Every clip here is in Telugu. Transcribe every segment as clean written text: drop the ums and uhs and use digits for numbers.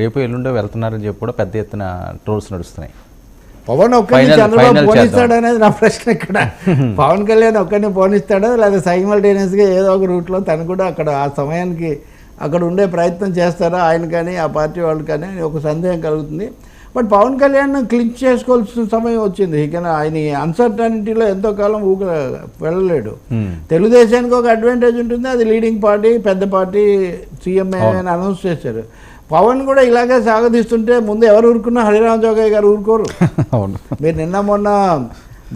రేపు ఎల్లుండో వెళ్తున్నారని చెప్పి కూడా పెద్ద ఎత్తున ట్రోల్స్ నడుస్తున్నాయి. పవన్ ఒక్కరిని చంద్రబాబు పోనిస్తాడు అనేది నా ప్రశ్న. ఇక్కడ పవన్ కళ్యాణ్ ఒక్కరిని పోనిస్తాడో లేదా సైమల్టేనియస్గా ఏదో ఒక రూట్లో తను కూడా అక్కడ ఆ సమయానికి అక్కడ ఉండే ప్రయత్నం చేస్తారా ఆయన కానీ ఆ పార్టీ వాళ్ళు కానీ అని ఒక సందేహం కలుగుతుంది. బట్ పవన్ కళ్యాణ్ క్లించ్ చేసుకోవాల్సిన సమయం వచ్చింది. ఇక ఆయన అన్సర్టనిటీలో ఎంతో కాలం వెళ్ళలేడు. తెలుగుదేశానికి ఒక అడ్వాంటేజ్ ఉంటుంది, అది లీడింగ్ పార్టీ, పెద్ద పార్టీ, సీఎంఏ అని అనౌన్స్ చేశారు. పవన్ కూడా ఇలాగే సాగదీస్తుంటే ముందు ఎవరు ఊరుకున్నా హరిరామ జోగయ్య గారు ఊరుకోరు. మీరు నిన్న మొన్న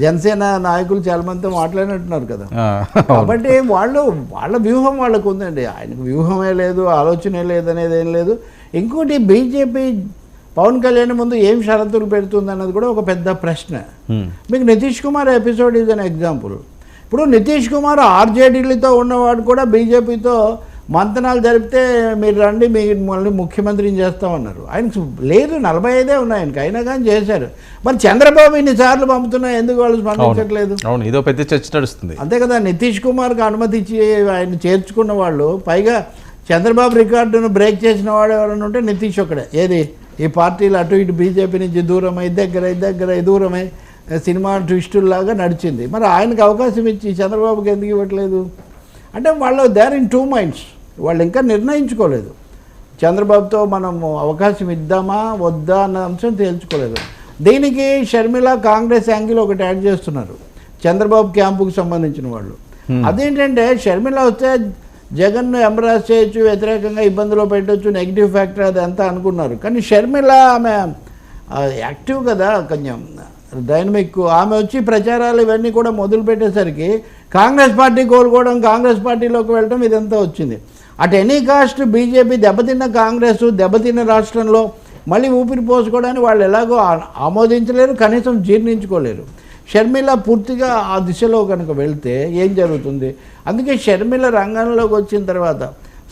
జనసేన నాయకులు చాలా మందితో మాట్లాడినట్టున్నారు కదా. కాబట్టి వాళ్ళ వ్యూహం వాళ్ళకు ఉందండి. ఆయనకు వ్యూహమే లేదు, ఆలోచనే లేదు అనేది ఏం లేదు. ఇంకోటి బీజేపీ పవన్ కళ్యాణ్ ముందు ఏం షరతులు పెడుతుంది అన్నది కూడా ఒక పెద్ద ప్రశ్న. మీకు Nitish Kumar episode is an example. ఇప్పుడు నితీష్ కుమార్ ఆర్జేడీలతో ఉన్నవాడు కూడా బీజేపీతో మంతనాలు జరిపితే మీరు రండి మళ్ళీ ముఖ్యమంత్రిని చేస్తామన్నారు. ఆయనకు లేదు, 45 ఉన్నాయి ఆయనకి, అయినా కానీ చేశారు. మరి చంద్రబాబు ఇన్నిసార్లు పంపుతున్నా ఎందుకు వాళ్ళు స్పందించట్లేదు? ఇదో పెద్ద చర్చ నడుస్తుంది. అంతే కదా, నితీష్ కుమార్కి అనుమతి ఇచ్చి ఆయన చేర్చుకున్న వాళ్ళు, పైగా చంద్రబాబు రికార్డును బ్రేక్ చేసిన వాడు ఎవరైనా ఉంటే నితీష్ ఒకడే. ఏది ఈ పార్టీలు అటు ఇటు బీజేపీ నుంచి దూరమై దగ్గర దూరమై సినిమా ట్విస్టుల్లాగా నడిచింది. మరి ఆయనకు అవకాశం ఇచ్చి చంద్రబాబుకి ఎందుకు ఇవ్వట్లేదు అంటే వాళ్ళు దేర్ ఇన్ 2 మైండ్స్. వాళ్ళు ఇంకా నిర్ణయించుకోలేదు చంద్రబాబుతో మనం అవకాశం ఇద్దామా వద్దా అన్న అంశం తేల్చుకోలేదు. దీనికి షర్మిల కాంగ్రెస్ యాంగిల్ ఒకటి యాడ్ చేస్తున్నారు చంద్రబాబు క్యాంపుకు సంబంధించిన వాళ్ళు. అదేంటంటే షర్మిల వస్తే జగన్ను ఎంబరాస్ చేయొచ్చు, వ్యతిరేకంగా ఇబ్బందులు పెట్టవచ్చు, నెగిటివ్ ఫ్యాక్టర్ అదంతా అనుకున్నారు. కానీ షర్మిల ఆమె యాక్టివ్ కదా, కొంచెం డైనమిక్. ఆమె వచ్చి ప్రచారాలు ఇవన్నీ కూడా మొదలు పెట్టేసరికి కాంగ్రెస్ పార్టీ కోరుకోవడం, కాంగ్రెస్ పార్టీలోకి వెళ్ళడం ఇదంతా వచ్చింది. అట్ ఎనీ కాస్ట్ బీజేపీ దెబ్బతిన్న కాంగ్రెస్ దెబ్బతిన్న రాష్ట్రంలో మళ్ళీ ఊపిరి పోసుకోవడానికి వాళ్ళు ఎలాగో ఆమోదించలేరు, కనీసం జీర్ణించుకోలేరు. షర్మిల పూర్తిగా ఆ దిశలో కనుక వెళ్తే ఏం జరుగుతుంది? అందుకే షర్మిల రంగంలోకి వచ్చిన తర్వాత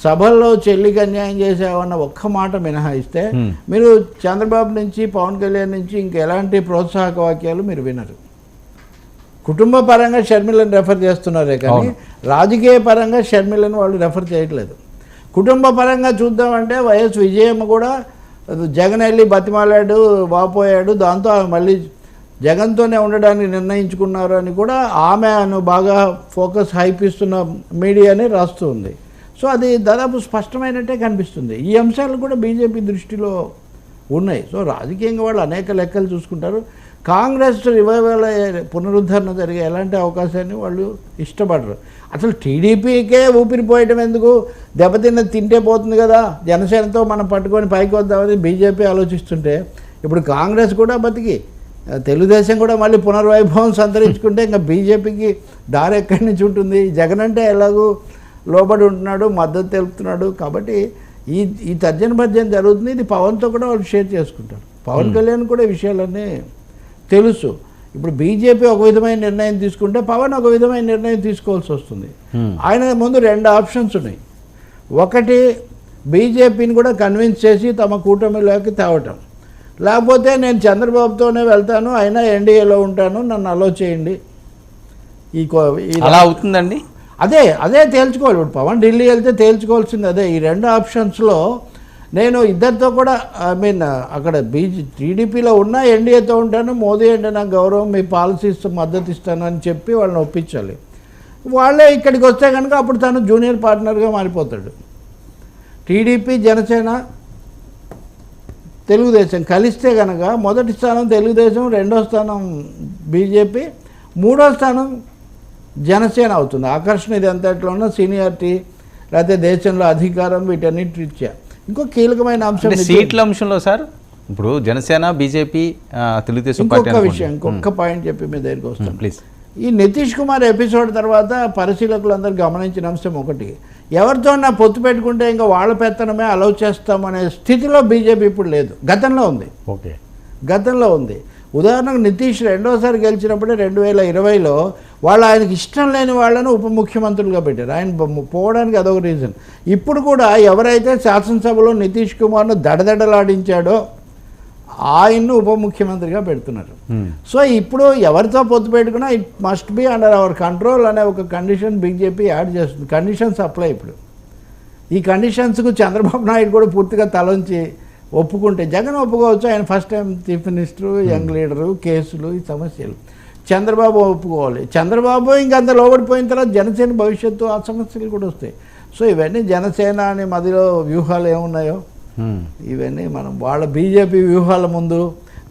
సభల్లో చెల్లికి అన్యాయం చేసామన్న ఒక్క మాట మినహాయిస్తే మీరు చంద్రబాబు నుంచి, పవన్ కళ్యాణ్ నుంచి ఇంకెలాంటి ప్రోత్సాహక వాక్యాలు మీరు వినరు. కుటుంబ పరంగా షర్మిలను రెఫర్ చేస్తున్నారే కానీ రాజకీయ పరంగా షర్మిలను వాళ్ళు రెఫర్ చేయట్లేదు. కుటుంబ పరంగా చూద్దామంటే వైఎస్ విజయమ్మ కూడా జగన్ వెళ్ళి బతిమాలాడు, వాపోయాడు, దాంతో ఆమె మళ్ళీ జగన్తోనే ఉండడానికి నిర్ణయించుకున్నారు అని కూడా ఆమెను బాగా ఫోకస్ హైప్ ఇస్తున్న మీడియానే రాస్తూ ఉంది. సో అది దాదాపు స్పష్టమైనట్టే కనిపిస్తుంది. ఈ అంశాలు కూడా బీజేపీ దృష్టిలో ఉన్నాయి. సో రాజకీయంగా వాళ్ళు అనేక లెక్కలు చూసుకుంటారు. కాంగ్రెస్ రివైవల్ పునరుద్ధరణ జరిగే ఎలాంటి అవకాశాన్ని వాళ్ళు ఇష్టపడరు. అసలు టీడీపీకే ఊపిరిపోయటం ఎందుకు, దెబ్బతిన్న తింటే పోతుంది కదా, జనసేనతో మనం పట్టుకొని పైకి వద్దామని బీజేపీ ఆలోచిస్తుంటే ఇప్పుడు కాంగ్రెస్ కూడా బతికి తెలుగుదేశం కూడా మళ్ళీ పునర్వైభవం సంతరించుకుంటే ఇంకా బీజేపీకి దారి ఎక్కడి నుంచి ఉంటుంది? జగన్ అంటే ఎలాగూ లోబడి ఉంటున్నాడు, మద్దతు తెలుపుతున్నాడు. కాబట్టి ఈ తర్జన భర్జన జరుగుతుంది. ఇది పవన్తో కూడా వాళ్ళు షేర్ చేసుకుంటారు. పవన్ కళ్యాణ్ కూడా ఈ విషయాలన్నీ తెలుసు. ఇప్పుడు బీజేపీ ఒక విధమైన నిర్ణయం తీసుకుంటే పవన్ ఒక విధమైన నిర్ణయం తీసుకోవాల్సి వస్తుంది. ఆయన ముందు 2 ఆప్షన్స్ ఉన్నాయి. ఒకటి బీజేపీని కూడా కన్విన్స్ చేసి తమ కూటమిలోకి తేవటం, లేకపోతే నేను చంద్రబాబుతోనే వెళ్తాను, అయినా ఎన్డీఏలో ఉంటాను, నన్ను అలో చేయండి. అలా అవుతుందండి. అదే తేల్చుకోవాలి. ఇప్పుడు పవన్ ఢిల్లీ వెళ్తే తేల్చుకోవాల్సింది అదే. ఈ 2 ఆప్షన్స్లో నేను ఇద్దరితో కూడా అక్కడ టీడీపీలో ఉన్నా ఎన్డీఏతో ఉంటాను, మోదీ అంటే నాకు గౌరవం, మీ పాలసీస్ మద్దతు ఇస్తాను అని చెప్పి వాళ్ళని ఒప్పించాలి. వాళ్ళే ఇక్కడికి వస్తే కనుక అప్పుడు తను జూనియర్ పార్ట్నర్గా మారిపోతాడు. టీడీపీ, జనసేన, తెలుగుదేశం కలిస్తే కనుక మొదటి స్థానం తెలుగుదేశం, 2వ స్థానం బీజేపీ, 3వ స్థానం జనసేన అవుతుంది. ఆకర్షణ ఇది అంతట్లో ఉన్న సీనియారిటీ, లేకపోతే దేశంలో అధికారం, వీటన్నిటి రీత్యా. ఇంకో కీలకమైన అంశం సీట్ల అంశంలో సార్, ఇప్పుడు జనసేన, బీజేపీ, తెలుగుదేశం ఇంకొక పాయింట్ చెప్పి మీ దగ్గరికి వస్తాను ప్లీజ్. ఈ నితీష్ కుమార్ ఎపిసోడ్ తర్వాత పరిశీలకులందరూ గమనించిన అంశం ఒకటి, ఎవరితో నా పొత్తు పెట్టుకుంటే ఇంకా వాళ్ళ పెత్తనమే అలౌ చేస్తామనే స్థితిలో బీజేపీ ఇప్పుడు లేదు. గతంలో ఉంది. ఉదాహరణకు నితీష్ 2వసారి గెలిచినప్పుడే 2020లో వాళ్ళు ఆయనకి ఇష్టం లేని వాళ్ళను ఉప ముఖ్యమంత్రులుగా పెట్టారు. ఆయన పోవడానికి అదొక రీజన్. ఇప్పుడు కూడా ఎవరైతే శాసనసభలో నితీష్ కుమార్ను దడదడలాడించాడో ఆయన్ను ఉప ముఖ్యమంత్రిగా పెడుతున్నారు. సో ఇప్పుడు ఎవరితో పొత్తు పెట్టుకున్నా it must be under our control అనే ఒక కండిషన్ బీజేపీ యాడ్ చేస్తుంది. Conditions apply. ఇప్పుడు ఈ కండిషన్స్కు చంద్రబాబు నాయుడు కూడా పూర్తిగా తలొంచి ఒప్పుకుంటే జగన్ ఒప్పుకోవచ్చు, ఆయన first time chief minister, young leader, కేసులు, ఈ సమస్యలు. చంద్రబాబు ఒప్పుకోవాలి. చంద్రబాబు ఇంకంత లోబడిపోయిన తర్వాత జనసేన భవిష్యత్తు ఆ సమస్యలు కూడా వస్తాయి. సో ఇవన్నీ జనసేన అని మధ్యలో వ్యూహాలు ఏమున్నాయో ఇవన్నీ మనం వాళ్ళ బీజేపీ వ్యూహాల ముందు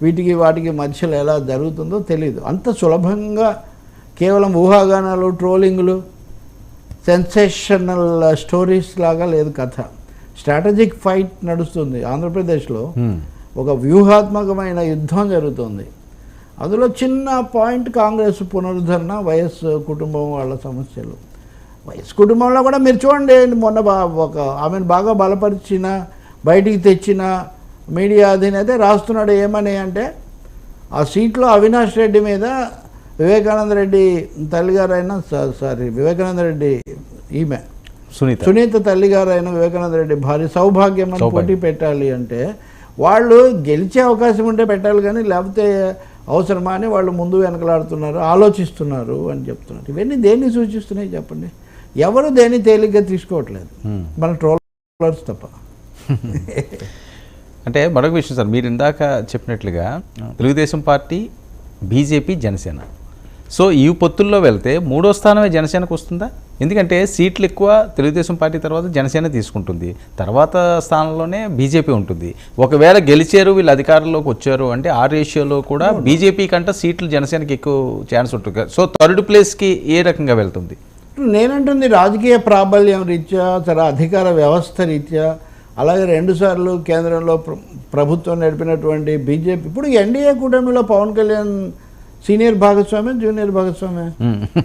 వీటికి వాటికి మధ్యలో ఎలా జరుగుతుందో తెలీదు. అంత సులభంగా కేవలం ఊహాగానాలు, ట్రోలింగ్లు, సెన్సేషనల్ స్టోరీస్ లాగా లేదు కథ. స్ట్రాటజిక్ ఫైట్ నడుస్తుంది ఆంధ్రప్రదేశ్లో. ఒక వ్యూహాత్మకమైన యుద్ధం జరుగుతుంది. అందులో చిన్న పాయింట్ కాంగ్రెస్ పునరుద్ధరణ, వైఎస్ కుటుంబం వాళ్ళ సమస్యలు. వైఎస్ కుటుంబంలో కూడా మీరు చూడండి, మొన్న ఒక ఆమెను బాగా బలపరిచిన, బయటికి తెచ్చిన మీడియా అధినేత రాస్తున్నాడు ఏమని అంటే, ఆ సీట్లో అవినాష్ రెడ్డి మీద వివేకానంద రెడ్డి తల్లిగారైన వివేకానంద రెడ్డి ఈమె సునీత తల్లిగారైన వివేకానంద రెడ్డి భార్య సౌభాగ్యం అని పోటీ పెట్టాలి అంటే వాళ్ళు గెలిచే అవకాశం ఉంటే పెట్టాలి, కానీ లేకపోతే అవసరమా అని వాళ్ళు ముందు వెనకలాడుతున్నారు, ఆలోచిస్తున్నారు అని చెప్తున్నారు. ఇవన్నీ దేన్ని సూచిస్తున్నాయి చెప్పండి? ఎవరు దేన్ని తేలిగ్గా తీసుకోవట్లేదు, మన ట్రోలర్స్ తప్ప. అంటే మరొక విషయం సార్, మీరు ఇందాక చెప్పినట్లుగా Telugu Desam party, BJP, Janasena, so ఈ పొత్తుల్లో వెళ్తే మూడో స్థానమే జనసేనకు వస్తుందా? ఎందుకంటే సీట్లు ఎక్కువ తెలుగుదేశం పార్టీ తర్వాత జనసేన తీసుకుంటుంది, తర్వాత స్థానంలోనే బీజేపీ ఉంటుంది. ఒకవేళ గెలిచారు వీళ్ళు అధికారంలోకి వచ్చారు అంటే ఆ రేషియోలో కూడా బీజేపీ కంటే సీట్లు జనసేనకి ఎక్కువ ఛాన్స్ ఉంటుంది. సో థర్డ్ ప్లేస్కి ఏ రకంగా వెళ్తుంది? నేనంటుంది రాజకీయ ప్రాబల్యం రీత్యా, అధికార వ్యవస్థ రీత్యా, అలాగే 2 సార్లు కేంద్రంలో ప్రభుత్వం నడిపినటువంటి బీజేపీ. ఇప్పుడు ఎన్డీఏ కూటమిలో పవన్ కళ్యాణ్ సీనియర్ భాగస్వామి, జూనియర్ భాగస్వామి?